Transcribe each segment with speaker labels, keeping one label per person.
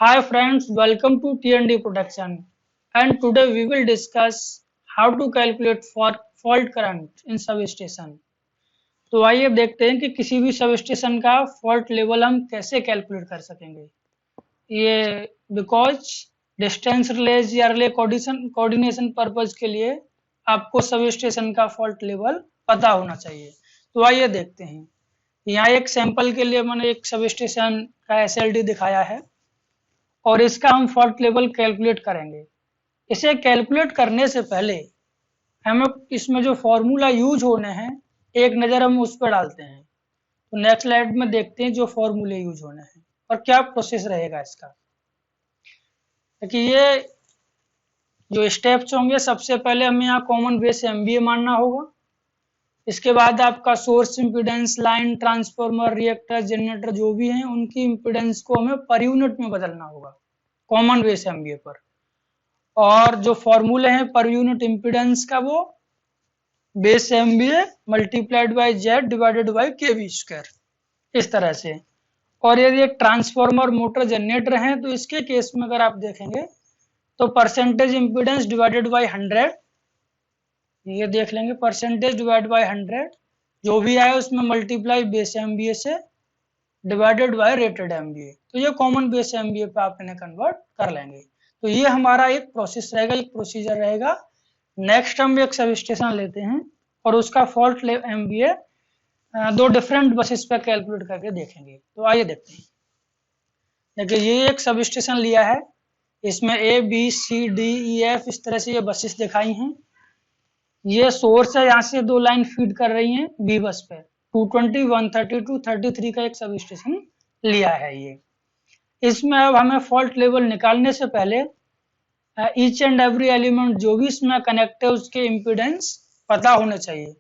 Speaker 1: Hi friends, welcome to T&D Production. And today we will discuss how to calculate for fault current in substation. तो आइए देखते हैं कि किसी भी सबस्टेशन का फॉल्ट लेवल हम कैसे कैलकुलेट कर सकेंगे। ये बिकॉज डिस्टेंस रिलेज या रिले कोऑर्डिनेशन पर्पज के लिए आपको सबस्टेशन का फॉल्ट लेवल पता होना चाहिए। तो आइए देखते हैं। यहाँ एक सैंपल के लिए मैंने एक सबस्टेशन का एसएलडी दिखाया है और इसका हम फॉल्ट लेवल कैलकुलेट करेंगे। इसे कैलकुलेट करने से पहले हमें इसमें जो फॉर्मूला यूज होने हैं एक नज़र हम उस पर डालते हैं। तो नेक्स्ट स्लाइड में देखते हैं जो फॉर्मूले यूज होने हैं और क्या प्रोसेस रहेगा इसका। देखिए ये जो स्टेप्स होंगे, सबसे पहले हमें यहाँ कॉमन बेस एमवीए मानना होगा। इसके बाद आपका source impedance, line, transformer, reactor, generator जो भी हैं उनकी इम्पीडेंस को हमें पर यूनिट में बदलना होगा कॉमन बेस एमवीए पर। और जो फॉर्मूले हैं पर यूनिट इम्पीडेंस का, वो base MVA multiplied by Z divided by kV square, इस तरह से। और यदि एक ट्रांसफार्मर, मोटर, जनरेटर है तो इसके केस में अगर आप देखेंगे तो परसेंटेज इम्पीडेंस डिवाइडेड बाय 100, ये देख लेंगे, परसेंटेज डिवाइड बाय 100 जो भी आए उसमें मल्टीप्लाई बेस एमवीए से डिवाइडेड बाय रेटेड एमवीए। तो ये कॉमन बेस एमवीए पे आप इन्हें कन्वर्ट कर लेंगे। तो ये हमारा एक प्रोसेस रहेगा, एक प्रोसीजर रहेगा। नेक्स्ट हम एक सब स्टेशन लेते हैं और उसका फॉल्ट एमवीए दो डिफरेंट बसेस पे कैलकुलेट करके देखेंगे। तो आइए देखते हैं। देखिए ये एक सब स्टेशन लिया है, इसमें A B C D E F इस तरह से ये बसेस दिखाई हैं। ये सोर्स है, यहाँ से दो लाइन फीड कर रही हैं बी बस पे। 220, 132, 33 का एक सब स्टेशन लिया है ये। इसमें अब हमें फॉल्ट लेवल निकालने से पहले ईच एंड एवरी एलिमेंट जो भी इसमें कनेक्ट है उसके इम्पीडेंस पता होने चाहिए।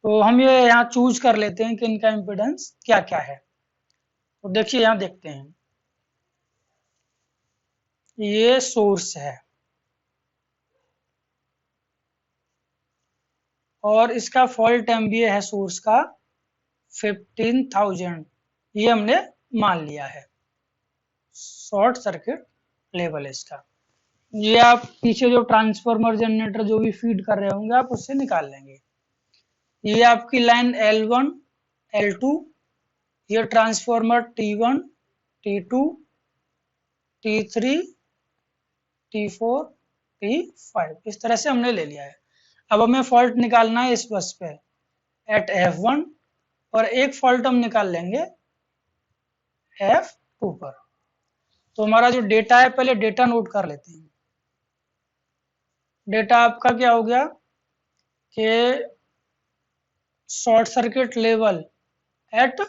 Speaker 1: तो हम ये यहाँ चूज कर लेते हैं कि इनका इम्पीडेंस क्या क्या है। तो देखिए यहाँ देखते हैं, ये सोर्स है और इसका फॉल्ट एमवीए है सोर्स का 15,000, ये हमने मान लिया है शॉर्ट सर्किट लेवल इसका। ये आप पीछे जो ट्रांसफार्मर, जनरेटर जो भी फीड कर रहे होंगे आप उससे निकाल लेंगे। ये आपकी लाइन L1, L2, ये transformer T1, T2, T3, T4, T5, इस तरह से हमने ले लिया है। अब हमें फॉल्ट निकालना है इस बस पे एट F1 और एक फॉल्ट हम निकाल लेंगे F2 पर। तो हमारा जो डेटा है, पहले डेटा नोट कर लेते हैं। डेटा आपका क्या हो गया कि शॉर्ट सर्किट लेवल एट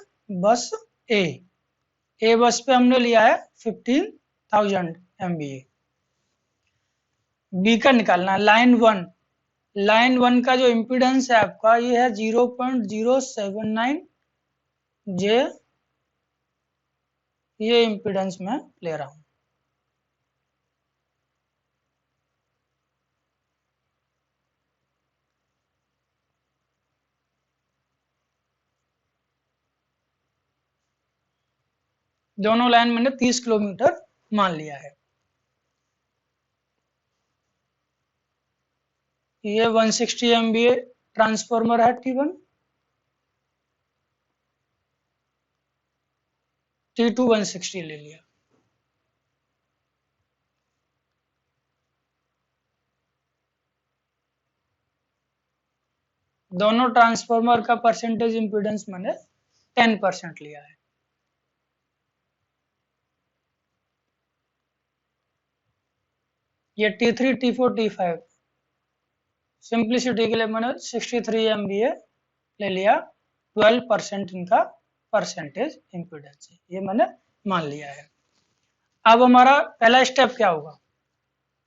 Speaker 1: बस ए बस पे हमने लिया है 15,000 MVA। बी का निकालना है लाइन वन का जो इम्पीडेंस है आपका ये है 0.079 जे, ये इम्पीडेंस मैं ले रहा हूं। दोनों लाइन मैंने 30 किलोमीटर मान लिया है। ये 160 MVA ट्रांसफार्मर है T1, T2 160 ले लिया। दोनों ट्रांसफार्मर का परसेंटेज इम्पीडेंस मैंने 10% लिया है। ये T3, T4, T5 सिंप्लिसिटी के लिए मैंने 63 MVA ले लिया। 12% इनका परसेंटेज इम्पीडेंस है, ये मैंने मान लिया है। अब हमारा पहला स्टेप क्या होगा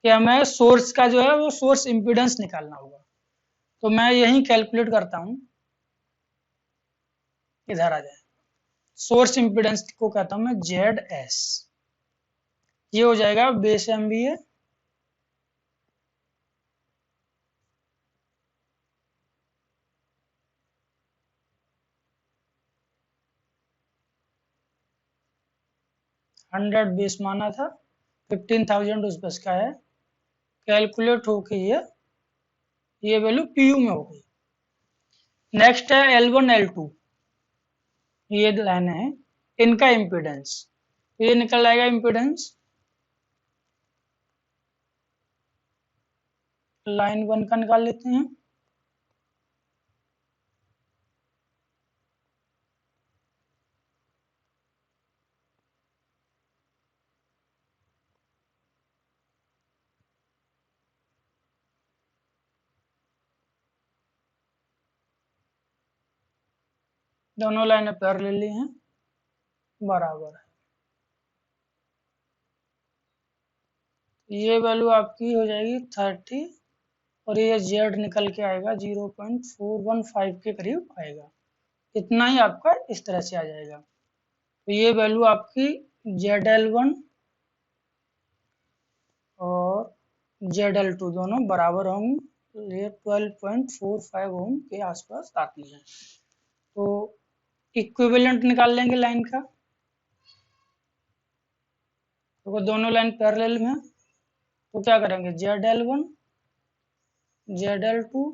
Speaker 1: कि हमें सोर्स का जो है वो सोर्स इम्पीडेंस निकालना होगा। तो मैं यही कैलकुलेट करता हूँ, इधर आ जाए। सोर्स इम्पीडेंस को कहता हूँ मैं ZS। ये हो जाएगा बेस MVA 100 बेस माना था, 15,000 उस बस का है, कैलकुलेट होके ये वैल्यू पीयू में हो गई। नेक्स्ट है L1 L2, ये लाइन है, इनका इम्पीडेंस, ये निकल आएगा इम्पीडेंस लाइन 1 का निकाल लेते हैं। दोनों लाइनें पैरेलल हैं, बराबर है। ये वैल्यू आपकी हो जाएगी 30 और ये जेड निकल के आएगा 0.415 के करीब आएगा। इतना ही आपका इस तरह से आ जाएगा। तो ये वैल्यू आपकी ZL1 और ZL2 दोनों बराबर होंगे, ये 12.45 ओम के आसपास आती है। तो इक्विवेलेंट निकाल लेंगे लाइन का, तो दोनों लाइन पैरेलल में, तो क्या करेंगे ZL1 ZL2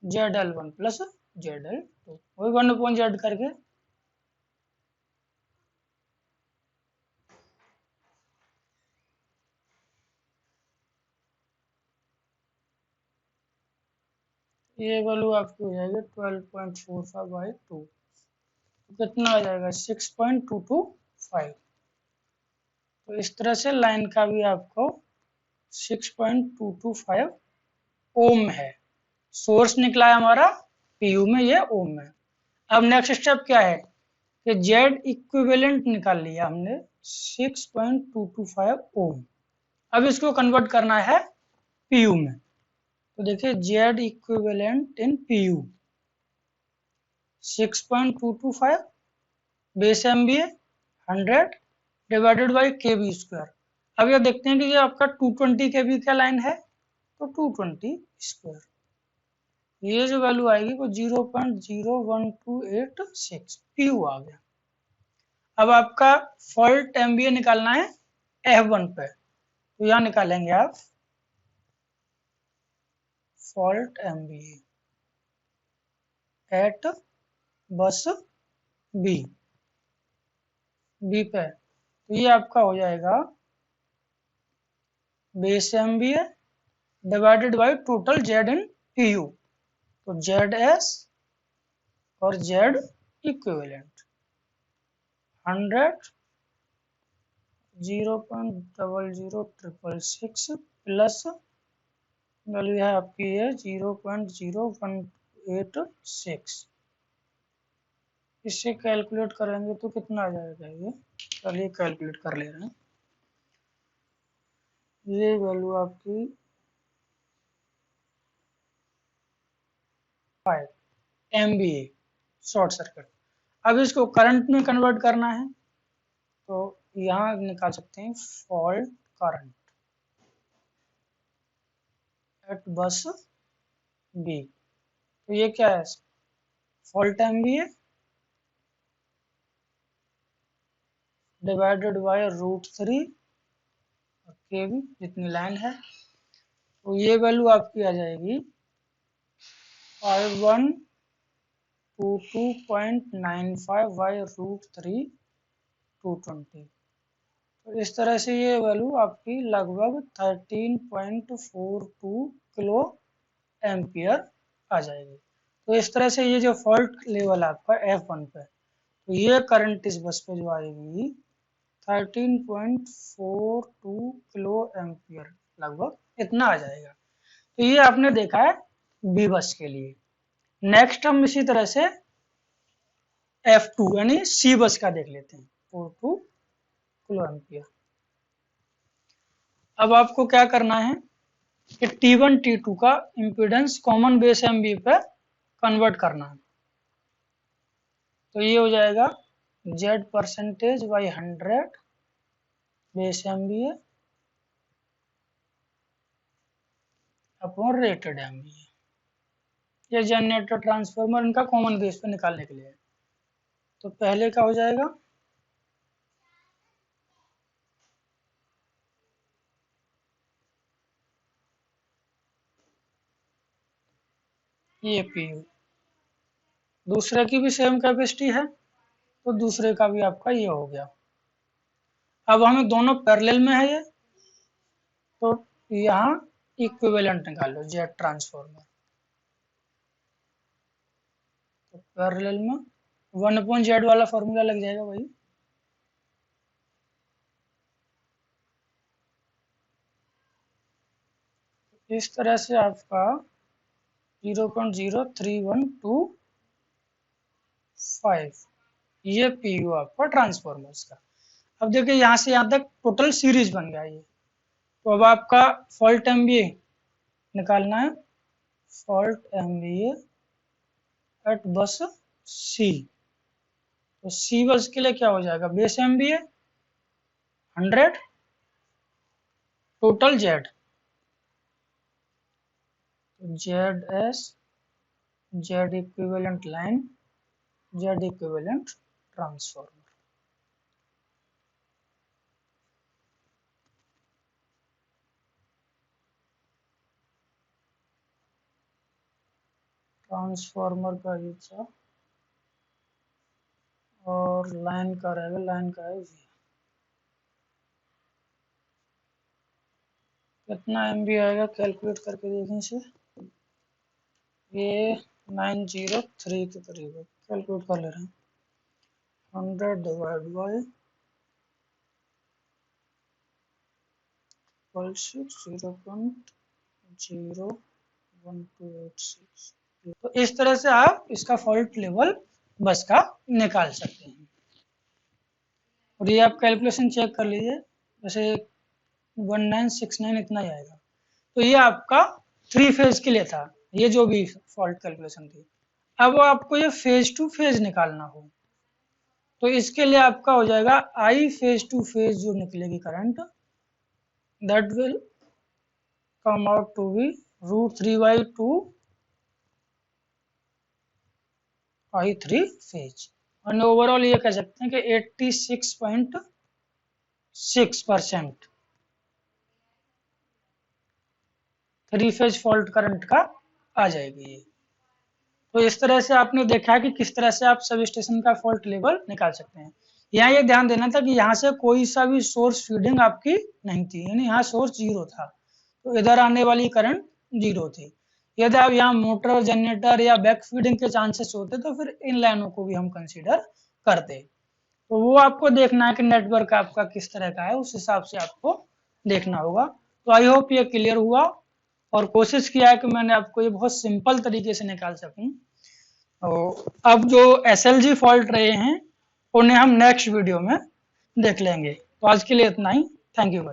Speaker 1: ZL1 plus ZL2, वही 1/Z करके ये वैल्यू आपकी हो जाएगी 12.45/2, कितना आ जाएगा 6.225। तो इस तरह से लाइन का भी आपको 6.225 ओम है। सोर्स निकला है हमारा पीयू में, ये ओम में। अब नेक्स्ट स्टेप क्या है कि जेड इक्विवेलेंट निकाल लिया हमने 6.225 ओम। अब इसको कन्वर्ट करना है पीयू में, तो देखिए Z equivalent in PU 6.225 base MBA 100 divided by K B square. अब ये देखते हैं कि ये आपका 220 के बी का लाइन है, तो 220 स्क्वायर, ये जो वैल्यू आएगी वो 0.01286 पीयू आ गया। अब आपका फॉल्ट एमबीए निकालना है F1 पे, तो यहाँ निकालेंगे आप fault MBA at bus B पे, तो ये आपका हो जाएगा base MBA divided by total Z in PU, तो जेड एस और जेड इक्विवेलेंट 100 0.00666 प्लस वैल्यू है आपकी ये 0.0186, इससे कैलकुलेट करेंगे तो कितना आ जाएगा ये, चलिए कैलकुलेट कर ले रहे हैं। ये वैल्यू आपकी 5 MVA शॉर्ट सर्किट। अब इसको करंट में कन्वर्ट करना है, तो यहाँ निकाल सकते हैं fault current eight bus B, तो ये क्या है फॉल्ट MVA डिवाइडेड बाय √3 के बी जितनी लाइन है, तो ये वैल्यू आपकी आ जाएगी 5122.95 बाई √3 220। तो इस तरह से ये वैल्यू आपकी लगभग 13.42 किलो एम्पियर आ जाएगी। तो इस तरह से ये जो फॉल्ट लेवल है आपका F1 पे, तो ये करंट इस बस पे जो आएगी 13.42 किलो एम्पियर लगभग इतना आ जाएगा। तो ये आपने देखा है बी बस के लिए। नेक्स्ट हम इसी तरह से F2 यानी सी बस का देख लेते हैं 42 किलो एम्पियर। अब आपको क्या करना है कि T1 T2 का इम्पीडेंस कॉमन बेस एमबी पे कन्वर्ट करना है, तो ये हो जाएगा Z percentage by 100 base MBA upon rated MBA. ये जनरेटर ट्रांसफार्मर इनका कॉमन बेस पे निकालने के लिए है। तो पहले का हो जाएगा ये पीयू, दूसरे की भी सेम कैपेसिटी है तो दूसरे का भी आपका ये हो गया। अब हमें दोनों पैरेलल में है ये, तो यहाँ इक्विवेलेंट निकालो जेड ट्रांसफॉर्मर। तो पैरेलल में 1/z वाला फॉर्मूला लग जाएगा भाई। इस तरह से आपका 0.03125 ये पीयू आपका ट्रांसफॉर्मर्स का। अब देखिए यहाँ से यहाँ तक टोटल सीरीज बन गया ये। तो अब आपका फॉल्ट एमवीए निकालना है, फॉल्ट एमवीए एट बस सी। तो सी बस के लिए क्या हो जाएगा, base MVA 100 total Z, Z S Z equivalent line Z equivalent transformer. Transformer का ये था और लाइन का रहेगा, लाइन का है वी। कितना एमबी आएगा कैलकुलेट करके देखें इसे। ये 903 के करीब है, कैलकुलेट कर ले रहे हैं। 100 डिवाइड बाई 0.01286। तो इस तरह से आप इसका फॉल्ट लेवल बस का निकाल सकते हैं। और ये आप कैलकुलेशन चेक कर लीजिए, जैसे 1969 इतना ही आएगा। तो ये आपका 3 फेज के लिए था, ये जो भी फॉल्ट कैलकुलेशन थी। अब आपको ये फेज टू फेज निकालना हो तो इसके लिए आपका हो जाएगा आई फेज टू फेज जो निकलेगी current, that will come out to be √3/2 I3 phase. और ओवरऑल ये कह सकते हैं कि 86.6% 3 फेज फॉल्ट करंट का आ जाएगी ये। तो इस तरह से आपने देखा कि किस तरह से आप सब स्टेशन का फॉल्ट लेवल निकाल सकते हैं। यहाँ ये ध्यान देना था कि यहाँ से कोई सा भी सोर्स फीडिंग आपकी नहीं थी, यानी यहाँ सोर्स जीरो था, तो इधर आने वाली करंट जीरो थी। यदि आप यहाँ मोटर जनरेटर या बैक फीडिंग के चांसेस होते तो फिर इन लाइनों को भी हम कंसीडर करते। तो वो आपको देखना है कि नेटवर्क आपका किस तरह का है, उस हिसाब से आपको देखना होगा। तो आई होप ये क्लियर हुआ और कोशिश किया है कि मैंने आपको ये बहुत सिंपल तरीके से निकाल सकूं। तो अब जो SLG फॉल्ट रहे हैं उन्हें हम नेक्स्ट वीडियो में देख लेंगे। तो आज के लिए इतना ही, थैंक यू।